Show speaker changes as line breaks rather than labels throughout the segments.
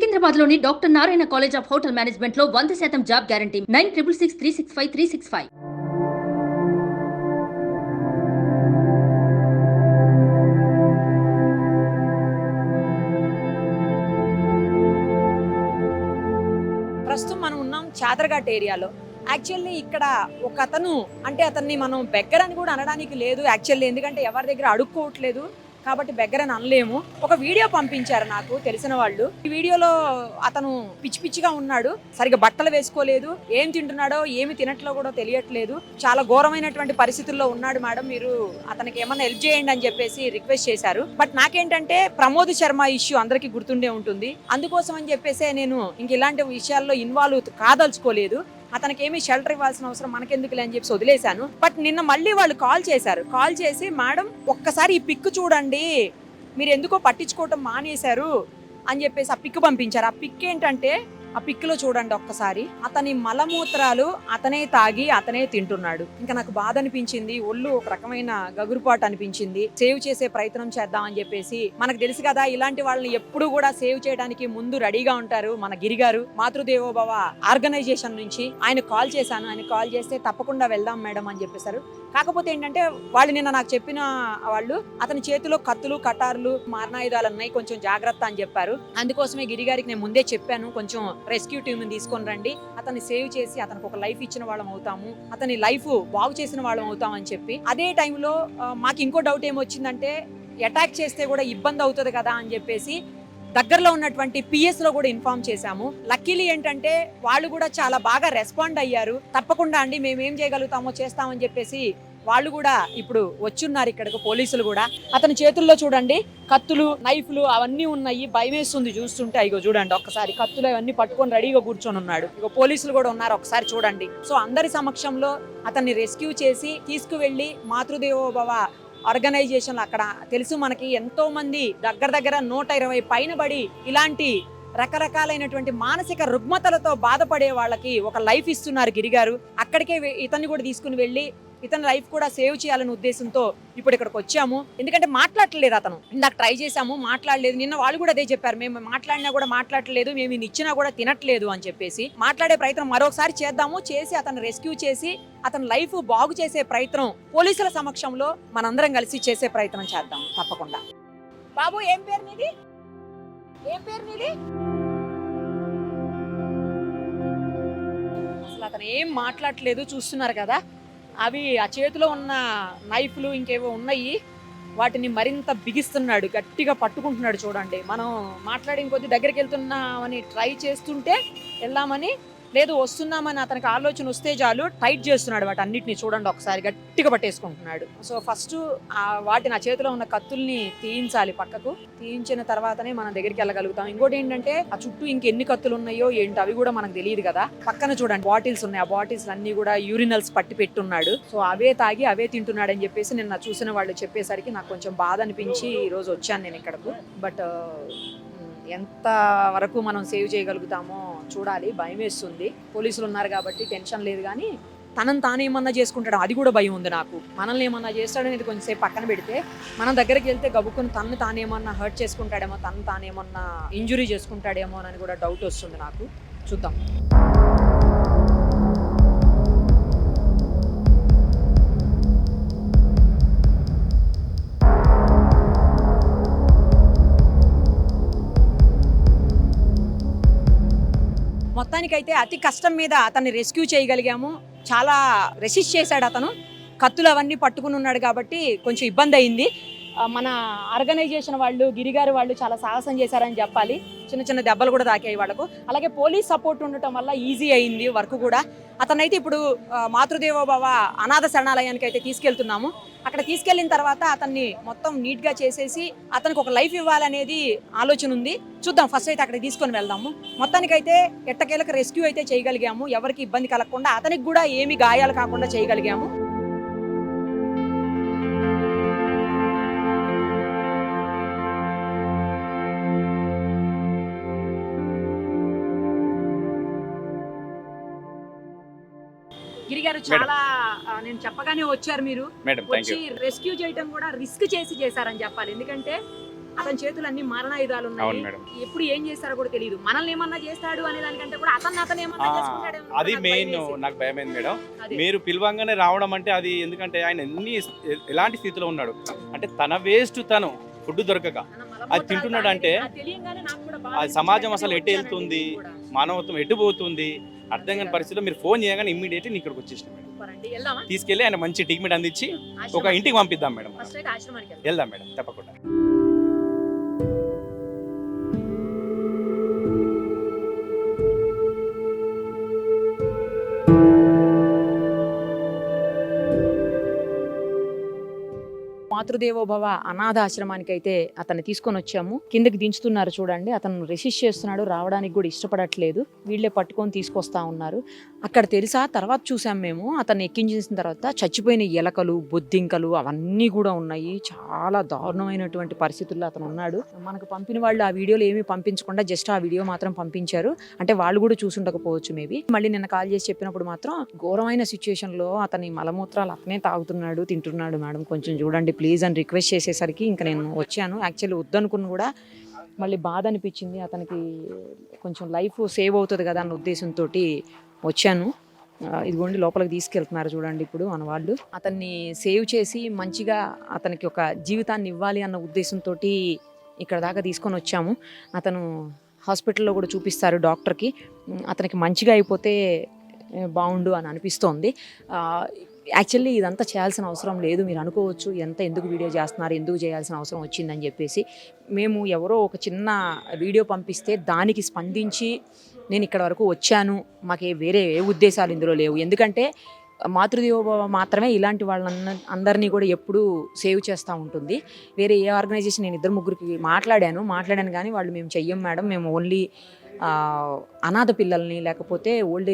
సికింద్రాబాద్లోని doctor Narayana college of hotel మేనేజ్మెంట్లో 100% job guarantee 966365 365.
ప్రస్తుతం మనం ఉన్నాం చాదరఘాట్ ఏరియాలో. యాక్చువల్లీ ఇక్కడ ఒక అతను అంటే అతన్ని మనం బెగ్గర్ అని కూడా అనడానికి లేదు యాక్చువల్లీ, ఎందుకంటే ఎవరి దగ్గర అడుక్కోవట్లేదు కాబట్టి బెగ్గర్ అని అనలేము. ఒక వీడియో పంపించారు నాకు తెలిసిన వాళ్ళు. ఈ వీడియోలో అతను పిచ్చి పిచ్చిగా ఉన్నాడు, సరిగ్గా బట్టలు వేసుకోలేదు, ఏం తింటున్నాడో ఏమి తినట్లో కూడా తెలియట్లేదు, చాలా ఘోరమైనటువంటి పరిస్థితుల్లో ఉన్నాడు మేడం, మీరు అతనికి ఏమన్నా హెల్ప్ చేయండి అని చెప్పేసి రిక్వెస్ట్ చేశారు. బట్ నాకేంటంటే ప్రమోద్ శర్మ ఇష్యూ అందరికీ గుర్తుండే ఉంటుంది, అందుకోసం అని చెప్పేసి నేను ఇంక ఇలాంటి విషయాల్లో ఇన్వాల్వ్ కాదలుచుకోలేదు. అతనికి ఏమి షెల్టర్ ఇవ్వాల్సిన అవసరం మనకెందుకులే అని చెప్పి వదిలేశాను. బట్ నిన్న మళ్ళీ వాళ్ళు కాల్ చేశారు. కాల్ చేసి మేడం ఒక్కసారి ఈ పిక్ చూడండి, మీరు ఎందుకో పట్టించుకోవటం మానేశారు అని చెప్పేసి ఆ పిక్ పంపించారు. ఆ పిక్ ఏంటంటే ఆ పిక్ లో చూడండి ఒక్కసారి, అతని మలమూత్రాలు అతనే తాగి అతనే తింటున్నాడు. ఇంకా నాకు బాధ అనిపించింది, ఒళ్ళు ఒక రకమైన గగురుపాటు అనిపించింది. సేవ్ చేసే ప్రయత్నం చేద్దాం అని చెప్పేసి, మనకు తెలుసు కదా ఇలాంటి వాళ్ళని ఎప్పుడు కూడా సేవ్ చేయడానికి ముందు రెడీగా ఉంటారు మన గిరి గారు. మాతృదేవోభవ ఆర్గనైజేషన్ నుంచి ఆయన కాల్ చేశాను. ఆయన కాల్ చేస్తే తప్పకుండా వెళ్దాం మేడం అని చెప్పేశారు. కాకపోతే ఏంటంటే వాళ్ళు నిన్న నాకు చెప్పిన వాళ్ళు అతని చేతిలో కత్తులు కటార్లు మారణాయుధాలు ఉన్నాయి, కొంచెం జాగ్రత్త అని చెప్పారు. అందుకోసమే గిరి గారికి నేను ముందే చెప్పాను, కొంచెం రెస్క్యూ టీమ్ తీసుకొని రండి, అతన్ని సేవ్ చేసి అతనికి ఒక లైఫ్ ఇచ్చిన వాళ్ళం అవుతాము, అతని లైఫ్ బాగు చేసిన వాళ్ళం అవుతాం అని చెప్పి. అదే టైంలో మాకు ఇంకో డౌట్ ఏమొచ్చిందంటే అటాక్ చేస్తే కూడా ఇబ్బంది అవుతుంది కదా అని చెప్పేసి దగ్గరలో ఉన్నటువంటి పిఎస్ లో కూడా ఇన్ఫార్మ్ చేశాము. లక్కీలీ ఏంటంటే వాళ్ళు కూడా చాలా బాగా రెస్పాండ్ అయ్యారు. తప్పకుండా అండి మేము ఏం చేయగలుగుతామో చేస్తామని చెప్పేసి వాళ్ళు కూడా ఇప్పుడు వచ్చున్నారు ఇక్కడికి, పోలీసులు కూడా. అతని చేతుల్లో చూడండి కత్తులు నైఫ్లు అవన్నీ ఉన్నాయి, భయం వేస్తుంది చూస్తుంటే. ఇగో చూడండి ఒక్కసారి కత్తులు అవన్నీ పట్టుకొని రెడీగా కూర్చొని ఉన్నాడు. ఇగో పోలీసులు కూడా ఉన్నారు, ఒకసారి చూడండి. సో అందరి సమక్షంలో అతన్ని రెస్క్యూ చేసి తీసుకువెళ్లి మాతృదేవోభవ ఆర్గనైజేషన్, అక్కడ తెలుసు మనకి ఎంతో మంది దగ్గర 120 పైన పడి ఇలాంటి రకరకాలైనటువంటి మానసిక రుగ్మతలతో బాధపడే వాళ్ళకి ఒక లైఫ్ ఇస్తున్నారు గిరిగారు. అక్కడికే ఇతన్ని కూడా తీసుకుని వెళ్ళి ఇతని లైఫ్ కూడా సేవ్ చేయాలనే ఉద్దేశంతో ఇప్పుడు ఇక్కడికి వచ్చాము. ఎందుకంటే మాట్లాడలేదు అతను, ఇందాక ట్రై చేసాము మాట్లాడలేదు. నిన్న వాళ్ళు కూడా అదే చెప్పారు, మేము మాట్లాడినా కూడా మాట్లాడలేదు, మేము ఇది ఇచ్చినా కూడా తినట్లేదు అని చెప్పేసి. మాట్లాడే ప్రయత్నం మరొకసారి చేద్దాము, చేసి అతను రెస్క్యూ చేసి అతని లైఫ్ బాగు చేసే ప్రయత్నం పోలీసుల సమక్షంలో మనందరం కలిసి చేసే ప్రయత్నం చేద్దాం తప్పకుండా. బాబు ఏం పేరు నీది? ఏం పేరు నీది? అసలు అతను ఏం మాట్లాడలేదు, చూస్తున్నారు కదా. అవి ఆ చేతిలో ఉన్న నైఫ్లు ఇంకేవో ఉన్నాయి, వాటిని మరింత బిగిస్తున్నాడు, గట్టిగా పట్టుకుంటున్నాడు. చూడండి మనం మాట్లాడిన కొద్ది దగ్గరికి వెళ్తున్నామని ట్రై చేస్తుంటే వెళ్దామని లేదు, వస్తున్నామని అతనికి ఆలోచన వస్తే చాలు టైట్ చేస్తున్నాడు వాటి అన్నిటిని. చూడండి ఒకసారి గట్టిగా పట్టేసుకుంటున్నాడు. సో ఫస్ట్ వాటిని ఆ చేతిలో ఉన్న కత్తుల్ని తీయించాలి, పక్కకు తీయించిన తర్వాతనే మనం దగ్గరికి వెళ్ళగలుగుతాం. ఇంకోటి ఏంటంటే ఆ చుట్టూ ఇంకెన్ని కత్తులు ఉన్నాయో ఏంటి అవి కూడా మనకు తెలియదు కదా. పక్కన చూడండి బాటిల్స్ ఉన్నాయి, ఆ బాటిల్స్ అన్ని కూడా యూరినల్స్ పట్టి పెట్టున్నాడు. సో అవే తాగి అవే తింటున్నాడు అని చెప్పేసి నిన్న చూసిన వాళ్ళు చెప్పేసరికి నాకు కొంచెం బాధ అనిపించి ఈ రోజు వచ్చాను నేను ఇక్కడకు. బట్ ఎంత వరకు మనం సేవ్ చేయగలుగుతామో చూడాలి, భయం వేస్తుంది. పోలీసులు ఉన్నారు కాబట్టి టెన్షన్ లేదు, కానీ తనని తాను ఏమన్నా చేసుకుంటాడు అది కూడా భయం ఉంది నాకు. మనల్ని ఏమన్నా చేస్తాడనేది కొంచెంసేపు పక్కన పెడితే, మనం దగ్గరికి వెళ్తే గబుక్కుని తను తానేమన్నా హర్ట్ చేసుకుంటాడేమో, తను తానేమన్నా ఇంజురీ చేసుకుంటాడేమో అని కూడా డౌట్ వస్తుంది నాకు. చూద్దాం. మొత్తానికైతే అతి కష్టం మీద అతన్ని రెస్క్యూ చేయగలిగాము. చాలా రెసిస్ట్ చేశాడు అతను, కత్తులు అవన్నీ పట్టుకుని ఉన్నాడు కాబట్టి కొంచెం ఇబ్బంది అయింది. మన ఆర్గనైజేషన్ వాళ్ళు గిరిగారు వాళ్ళు చాలా సాహసం చేశారని చెప్పాలి. చిన్న చిన్న దెబ్బలు కూడా తాకాయి వాళ్ళకు. అలాగే పోలీస్ సపోర్ట్ ఉండటం వల్ల ఈజీ అయింది వర్క్ కూడా. అతనైతే ఇప్పుడు మాతృదేవోభవ అనాథ శరణాలయానికి అయితే తీసుకెళ్తున్నాము. అక్కడ తీసుకెళ్లిన తర్వాత అతన్ని మొత్తం నీట్గా చేసేసి అతనికి ఒక లైఫ్ ఇవ్వాలనేది ఆలోచన ఉంది. చూద్దాం, ఫస్ట్ అయితే అక్కడికి తీసుకొని వెళ్దాము. మొత్తానికైతే ఎట్టకేలకు రెస్క్యూ అయితే చేయగలిగాము, ఎవరికి ఇబ్బంది కలగకుండా, అతనికి కూడా ఏమి గాయాలు కాకుండా చేయగలిగాము. గిరిగారు చాలా నేను చెప్పగానే వచ్చారు మీరు, వచ్చి రెస్క్యూ చేయడం కూడా రిస్క్ చేసి చేశారని చెప్పాలి. ఎందుకంటే అతని చేతులు అన్ని మరణాయుధాలు ఉన్నాయి.
అవును మేడం.
ఎప్పుడు ఏం చేస్తారో కూడా తెలియదు. మనల్ని ఏమన్నా చేస్తాడు అనే దానికంటే కూడా అతను ఏమన్నా చేసుకుంటాడేమో
అది
నాకు
మెయిన్
భయమేసింది.
నాకు భయమైంది మేడం.
అదే.
మీరు పిలవంగానే రావడం అంటే అది ఎందుకంటే ఆయన ఎలాంటి స్థితిలో ఉన్నాడు అంటే తన వేస్ట్ తను ఫుడ్ దొరకక
మన మలమూత్రాలు
అది తింటున్నాడు అంటే
అది తెలియంగానే నాకు కూడా బాధ
ఆ
అనిపించింది.
సమాజం అసలు ఎటు
వచ్చానండి
వెళ్తుంది
నేను కూడా.
మానవత్వం ఎటు పోతుంది అర్థం కాని పరిస్థితిలో మీరు ఫోన్ చేయగానే ఇమ్మీడియట్లీ ఇక్కడికి వచ్చేసిన మేడం.
సూపర్ అండి. వెళ్దామా?
తీసుకెళ్ళి ఆయన మంచి ట్రీట్మెంట్ అందించి ఒక
ఆశ్రమానికి.
ఇంటికి పంపిద్దాం మేడం.
ఫస్ట్ అయితే ఆశ్రమానికి వెళ్దాం.
వెళ్దాం మేడం తప్పకుండా.
మాతృదేవోభవ అనాథాశ్రమానికి అయితే అతన్ని తీసుకొని వచ్చాము. కిందకి దించుతున్నారు చూడండి. అతను రెసిస్ట్ చేస్తున్నాడు, రావడానికి కూడా ఇష్టపడట్లేదు. వీళ్ళే పట్టుకొని తీసుకొస్తా ఉన్నారు. అక్కడ తెలుసా తర్వాత చూసాం మేము. అతన్ని ఎక్కించేసిన తర్వాత చచ్చిపోయిన ఎలకలు, బొద్దింకలు అవన్నీ కూడా ఉన్నాయి. చాలా దారుణమైనటువంటి పరిస్థితుల్లో అతను ఉన్నాడు. మనకు పంపిన వాళ్ళు ఆ వీడియోలు ఏమీ పంపించకుండా జస్ట్ ఆ వీడియో మాత్రం పంపించారు. అంటే వాళ్ళు కూడా చూసుండకపోవచ్చు మేబీ. మళ్ళీ నిన్న కాల్ చేసి చెప్పినప్పుడు మాత్రం ఘోరమైన సిచ్యువేషన్ లో అతని మలమూత్రాలు అతనే తాగుతున్నాడు, తింటున్నాడు మేడం, కొంచెం చూడండి ప్లీజ్ అని రిక్వెస్ట్ చేసేసరికి ఇంకా నేను వచ్చాను. యాక్చువల్లీ వద్దనుకుని కూడా మళ్ళీ బాధ అనిపించింది. అతనికి కొంచెం లైఫ్ సేవ్ అవుతుంది కదా అన్న ఉద్దేశంతో వచ్చాను. ఇదిగోండి లోపలికి తీసుకెళ్తున్నారు చూడండి ఇప్పుడు మన వాళ్ళు. అతన్ని సేవ్ చేసి మంచిగా అతనికి ఒక జీవితాన్ని ఇవ్వాలి అన్న ఉద్దేశంతో ఇక్కడ దాకా తీసుకొని వచ్చాము. అతను హాస్పిటల్లో కూడా చూపిస్తారు డాక్టర్కి. అతనికి మంచిగా అయిపోతే బాగుండు అని అనిపిస్తోంది. యాక్చువల్లీ ఇదంతా చేయాల్సిన అవసరం లేదు. మీరు అనుకోవచ్చు ఎందుకు వీడియో చేస్తున్నారు, ఎందుకు చేయాల్సిన అవసరం వచ్చిందని చెప్పేసి. మేము ఎవరో ఒక చిన్న వీడియో పంపిస్తే దానికి స్పందించి నేను ఇక్కడ వరకు వచ్చాను. మాకు వేరే ఏ ఉద్దేశాలు ఇందులో లేవు. ఎందుకంటే మాతృదేవోభవ మాత్రమే ఇలాంటి అందరినీ కూడా ఎప్పుడూ సేవ్ చేస్తూ ఉంటుంది. వేరే ఏ ఆర్గనైజేషన్ నేను 2-3కి మాట్లాడాను కానీ వాళ్ళు మేము చెయ్యం మేడం, మేము ఓన్లీ అనాథ పిల్లల్ని లేకపోతే ఓల్డ్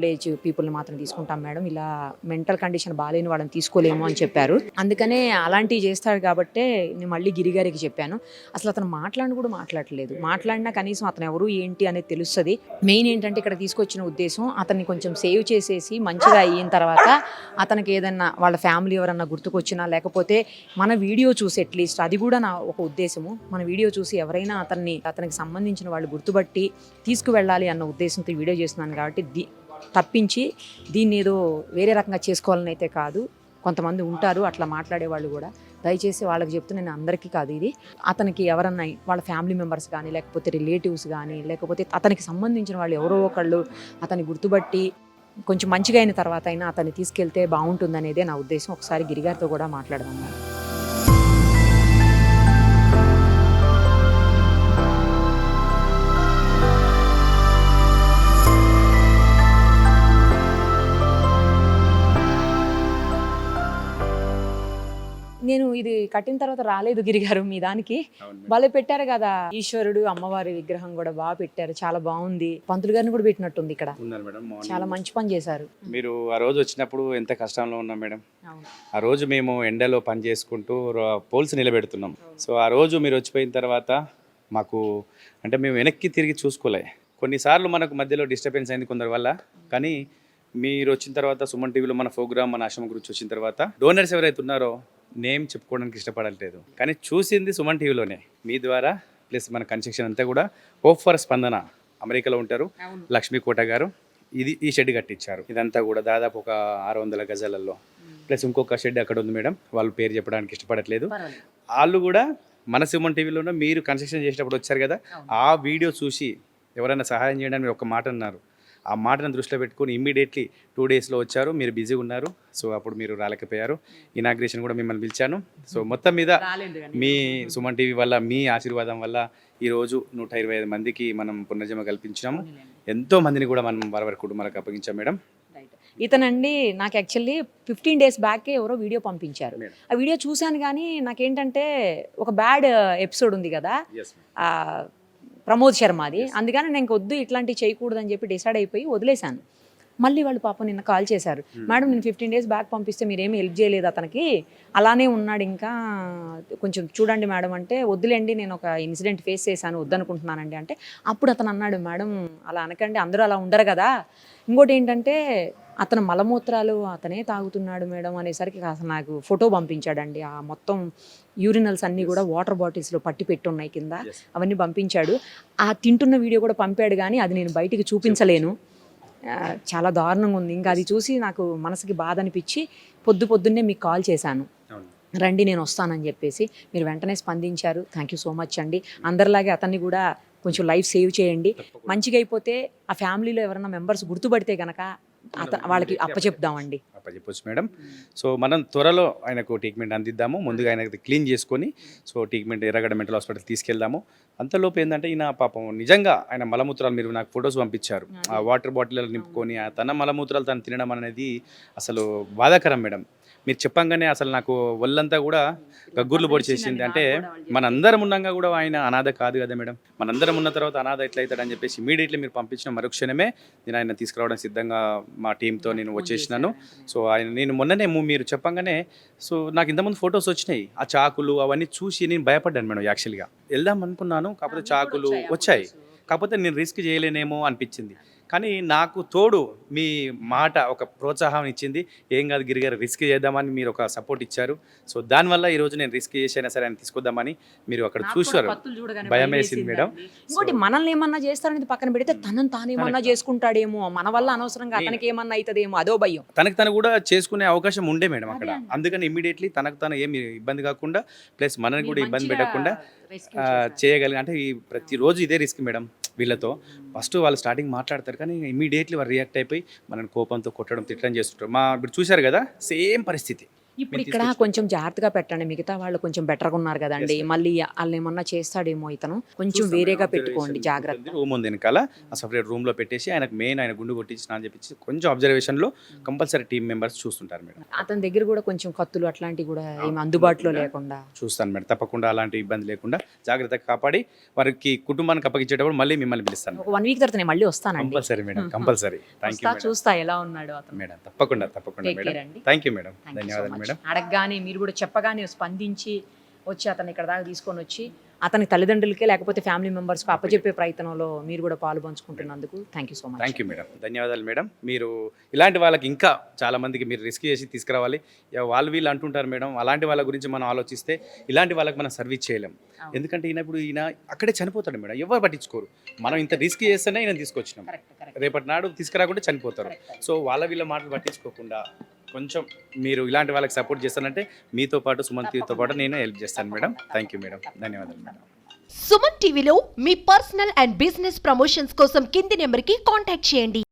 ఏజ్ పీపుల్ని మాత్రం తీసుకుంటాం మేడం, ఇలా మెంటల్ కండిషన్ బాగాలేని వాళ్ళని తీసుకోలేము అని చెప్పారు. అందుకనే అలాంటివి చేస్తాడు కాబట్టే నేను మళ్ళీ గిరిగారికి చెప్పాను. అసలు అతను మాట్లాడట్లేదు. మాట్లాడినా కనీసం అతను ఎవరు ఏంటి అనేది తెలుస్తుంది. మెయిన్ ఏంటంటే ఇక్కడ తీసుకొచ్చిన ఉద్దేశం అతన్ని కొంచెం సేవ్ చేసేసి మంచిగా అయిన తర్వాత అతనికి ఏదన్నా వాళ్ళ ఫ్యామిలీ ఎవరన్నా గుర్తుకొచ్చినా లేకపోతే మన వీడియో చూసి అట్లీస్ట్ అది కూడా నా ఒక ఉద్దేశము. మన వీడియో చూసి ఎవరైనా అతనికి సంబంధించిన వాళ్ళు గుర్తుపట్టి తీసుకువెళ్ళాలి అన్న ఉద్దేశంతో వీడియో చేస్తున్నాను కాబట్టి తప్పించి దీన్ని ఏదో వేరే రకంగా చేసుకోవాలని అయితే కాదు. కొంతమంది ఉంటారు అట్లా మాట్లాడేవాళ్ళు కూడా. దయచేసి వాళ్ళకి చెప్తూ నేను అందరికీ కాదు, ఇది అతనికి ఎవరన్నా వాళ్ళ ఫ్యామిలీ మెంబర్స్ కానీ లేకపోతే రిలేటివ్స్ కానీ లేకపోతే అతనికి సంబంధించిన వాళ్ళు ఎవరో ఒకళ్ళు అతన్ని గుర్తుపట్టి కొంచెం మంచిగా అయిన తర్వాత అయినా అతన్ని తీసుకెళ్తే బాగుంటుంది అనేదే నా ఉద్దేశం. ఒకసారి గిరిగారితో కూడా మాట్లాడదాం. నేను ఇది కట్టిన తర్వాత రాలేదు గిరిగారు మీ దానికి. భలే పెట్టారు కదా, ఈశ్వరుడు అమ్మవారి విగ్రహం కూడా బాగా పెట్టారు, చాలా బాగుంది. పంతులు గారిని కూడా పెట్టినట్టుంది ఇక్కడ. చాలా మంచి పని చేశారు.
మీరు ఆ రోజు వచ్చినప్పుడు ఎంత కష్టంలో ఉన్నాం మేడం. ఆ రోజు మేము ఎండలో పని చేసుకుంటూ పోల్స్ నిలబెడుతున్నాం. సో ఆ రోజు మీరు వచ్చిపోయిన తర్వాత మాకు అంటే మేము వెనక్కి తిరిగి చూసుకోలే. కొన్నిసార్లు మనకు మధ్యలో డిస్టర్బెన్స్ అయింది కొందరి వల్ల, కానీ మీరు వచ్చిన తర్వాత సుమన్ టీవీలో మన ప్రోగ్రామ్ మన ఆశ్రమం గురించి వచ్చిన తర్వాత డోనర్స్ ఎవరైతే ఉన్నారో నేమ్ చెప్పుకోవడానికి ఇష్టపడట్లేదు, కానీ చూసింది సుమన్ టీవీలోనే మీ ద్వారా. ప్లస్ మన కన్స్ట్రక్షన్ అంతా కూడా హోప్ ఫర్ స్పందన అమెరికాలో ఉంటారు లక్ష్మీ కోట గారు ఈ షెడ్ కట్టించారు. ఇదంతా కూడా దాదాపు ఒక 600 గజాలలో. ప్లస్ ఇంకొక షెడ్ అక్కడ ఉంది మేడం, వాళ్ళు పేరు చెప్పడానికి ఇష్టపడట్లేదు. వాళ్ళు కూడా మన సుమన్ టీవీలోనే మీరు కన్స్ట్రక్షన్ చేసేటప్పుడు వచ్చారు కదా, ఆ వీడియో చూసి ఎవరైనా సహాయం చేయడానికి ఒక మాట అన్నారు. ఆ మాటను దృష్టిలో పెట్టుకుని ఇమ్మీడియట్లీ 2 డేస్లో వచ్చారు. మీరు బిజీగా ఉన్నారు, సో అప్పుడు మీరు రాలేకపోయారు. ఇనాగ్రేషన్ కూడా మిమ్మల్ని పిలిచాను. సో మొత్తం మీద మీ సుమన్ టీవీ వల్ల, మీ ఆశీర్వాదం వల్ల ఈరోజు 125 మందికి మనం పునర్జన్మ కల్పించాము. ఎంతో మందిని కూడా మనం వారి కుటుంబాలకు అప్పగించాం మేడం.
ఇతనండి నాకు యాక్చువల్లీ 15 డేస్ బ్యాకే ఎవరో వీడియో పంపించారు. ఆ వీడియో చూశాను కానీ నాకేంటంటే ఒక బ్యాడ్ ఎపిసోడ్ ఉంది కదా ప్రమోద్ శర్మది, అందుకని నేను ఇంకొద్దు ఇట్లాంటివి చేయకూడదని చెప్పి డిసైడ్ అయిపోయి వదిలేశాను. మళ్ళీ వాళ్ళు పాపం నిన్న కాల్ చేశారు, మేడం నేను 15 డేస్ బ్యాక్ పంపిస్తే మీరేమీ హెల్ప్ చేయలేదు, అతనికి అలానే ఉన్నాడు, ఇంకా కొంచెం చూడండి మేడం అంటే, వద్దులేండి నేను ఒక ఇన్సిడెంట్ ఫేస్ చేశాను వద్దనుకుంటున్నానండి అంటే, అప్పుడు అతను అన్నాడు మేడం అలా అనకండి, అందరూ అలా ఉండరు కదా. ఇంకోటి ఏంటంటే అతను మలమూత్రాలు అతనే తాగుతున్నాడు మేడం అనేసరికి అసలు నాకు ఫోటో పంపించాడండి. ఆ మొత్తం యూరినల్స్ అన్నీ కూడా వాటర్ బాటిల్స్లో పట్టి పెట్టున్నాయి కింద, అవన్నీ పంపించాడు. ఆ తింటున్న వీడియో కూడా పంపాడు, కానీ అది నేను బయటికి చూపించలేను. చాలా దారుణంగా ఉంది. ఇంకా అది చూసి నాకు మనసుకి బాధ అనిపించి పొద్దున్నే మీకు కాల్ చేశాను, రండి నేను వస్తానని చెప్పేసి. మీరు వెంటనే స్పందించారు. థ్యాంక్ యూ సో మచ్ అండి. అందరిలాగే అతన్ని కూడా కొంచెం లైఫ్ సేవ్ చేయండి. మంచిగా అయిపోతే ఆ ఫ్యామిలీలో ఎవరైనా మెంబర్స్ గుర్తుపడితే కనుక వాళ్ళకి అప్పచెప్దామండి.
అప్పచెప్పొచ్చు మేడం. సో మనం త్వరలో ఆయనకు ట్రీట్మెంట్ అందిద్దాము. ముందుగా ఆయనకి క్లీన్ చేసుకొని సో ట్రీట్మెంట్ ఎర్రగడ్డ మెంటల్ హాస్పిటల్ తీసుకెళ్దాము. అంతలోపు ఏంటంటే ఈయన పాపం నిజంగా ఆయన మలమూత్రాలు మీరు నాకు ఫొటోస్ పంపించారు, ఆ వాటర్ బాటిల్ నింపుకొని తన మలమూత్రాలు తను తినడం అనేది అసలు బాధాకరం మేడం. మీరు చెప్పంగానే అసలు నాకు ఒళ్ళంతా కూడా గగ్గుర్లు పొడిచేసింది. అంటే మనందరం ఉన్నాగా కూడా ఆయన అనాథ కాదు కదా మేడం. మనందరం ఉన్న తర్వాత అనాథ ఎట్లయితాడని చెప్పేసి ఇమీడియట్లీ మీరు పంపించిన మరుక్షణమే నేను ఆయన తీసుకురావడం సిద్ధంగా మా టీంతో నేను వచ్చేసినాను. సో నేను మొన్ననే మీరు చెప్పంగానే సో నాకు ఇంతకుముందు ఫొటోస్ వచ్చినాయి, ఆ చాకులు అవన్నీ చూసి నేను భయపడ్డాను మేడం. యాక్చువల్గా వెళ్దాం అనుకున్నాను, కాకపోతే చాకులు వచ్చాయి, కాకపోతే నేను రిస్క్ చేయలేనేమో అనిపించింది. కానీ నాకు తోడు మీ మాట ఒక ప్రోత్సాహం ఇచ్చింది. ఏం కాదు గిరిగారు, రిస్క్ చేద్దామని మీరు ఒక సపోర్ట్ ఇచ్చారు. సో దానివల్ల ఈరోజు నేను రిస్క్ చేసైనా సరే ఆయన తీసుకొద్దామని మీరు అక్కడ చూశారు. భయం వేసింది మేడం.
ఇంకోటి మనల్ని ఏమన్నా చేస్తారనేది పక్కన పెడితే తనను తానేమన్నా చేసుకుంటాడేమో, మన వల్ల అనవసరంగా అతనికి ఏమన్నా అవుతుందేమో అదో భయం.
తనకు తను కూడా చేసుకునే అవకాశం ఉండే మేడం అక్కడ. అందుకని ఇమీడియట్లీ తనకు తను ఏమి ఇబ్బంది కాకుండా ప్లస్ మనని కూడా ఇబ్బంది పెట్టకుండా చేయగలిగి. అంటే ఈ ప్రతిరోజు ఇదే రిస్క్ మేడం వీళ్ళతో. ఫస్ట్ వాళ్ళు స్టార్టింగ్ మాట్లాడతారు, కానీ ఇమీడియట్లీ వాళ్ళు రియాక్ట్ అయిపోయి మనని కోపంతో కొట్టడం తిట్టడం చేస్తుంటారు. ఇప్పుడు చూశారు కదా సేమ్ పరిస్థితి.
ఇప్పుడు ఇక్కడ కొంచెం జాగ్రత్తగా పెట్టండి, మిగతా వాళ్ళు కొంచెం బెటర్గా ఉన్నారు కదండి. మళ్ళీ వాళ్ళు ఏమన్నా చేస్తాడేమో ఇతను, కొంచెం వేరేగా పెట్టుకోండి జాగ్రత్త.
రూమ్ ఉంది వెనకాల, ఆ సపరేట్ రూమ్ లో పెట్టేసి ఆయనకు మెయిన్ ఆయన గుండు కొట్టించి అని చెప్పి కొంచెం అబ్జర్వేషన్ లో కంపల్సరీ టీమ్ మెంబర్స్ చూస్తుంటారు మేడం.
అతని దగ్గర కూడా కొంచెం కత్తులు అట్లాంటివి కూడా ఏమి అందుబాటులో లేకుండా
చూస్తాను మేడం. తప్పకుండా అలాంటి ఇబ్బంది లేకుండా జాగ్రత్తగా కాపాడి వారికి కుటుంబానికి అప్పగించేటప్పుడు మళ్ళీ మిమ్మల్ని పిలుస్తాను.
1 వీక్ తర్వాత నేను మళ్ళీ వస్తానండి.
Compulsory madam, compulsory. Thank you.
చూస్తా ఎలా ఉన్నాడు అతను
మేడం. తప్పకుండా మేడం. Thank you madam. ధన్యవాదాలు మేడం.
అడగగానే మీరు కూడా చెప్పగానే స్పందించి వచ్చి అతను ఇక్కడ దాకా తీసుకొని వచ్చి అతని తల్లిదండ్రులకే లేకపోతే ఫ్యామిలీ మెంబర్స్కి అప్పచెప్పే ప్రయత్నంలో మీరు కూడా పాలు పంచుకుంటున్నందుకు thank you so much.
Thank you madam. ధన్యవాదాలు మేడం. మీరు ఇలాంటి వాళ్ళకి ఇంకా చాలా మందికి మీరు రిస్క్ చేసి తీసుకురావాలి. వీళ్ళు అంటుంటారు మేడం, అలాంటి వాళ్ళ గురించి మనం ఆలోచిస్తే ఇలాంటి వాళ్ళకి మనం సర్వీస్ చేయలేం. ఎందుకంటే ఈయన అక్కడే చనిపోతాడు మేడం, ఎవరు పట్టించుకోరు. మనం ఇంత రిస్క్ చేస్తేనే ఈయన తీసుకొచ్చినాం, రేపటి నాడు తీసుకురాకుంటే చనిపోతారు. సో వీళ్ళ మాటలు పట్టించుకోకుండా కొంచెం మీరు ఇలాంటి వాళ్ళకి సపోర్ట్ చేస్తానంటే మీతో పాటు సుమన్తో పాటు నేను హెల్ప్ చేస్తాను మేడం. Thank you madam. ధన్యవాదాలు మేడం.
సుమన్ టీవీలో మీ పర్సనల్ అండ్ బిజినెస్ ప్రమోషన్స్ కోసం కింది నెంబర్కి కాంటాక్ట్ చేయండి.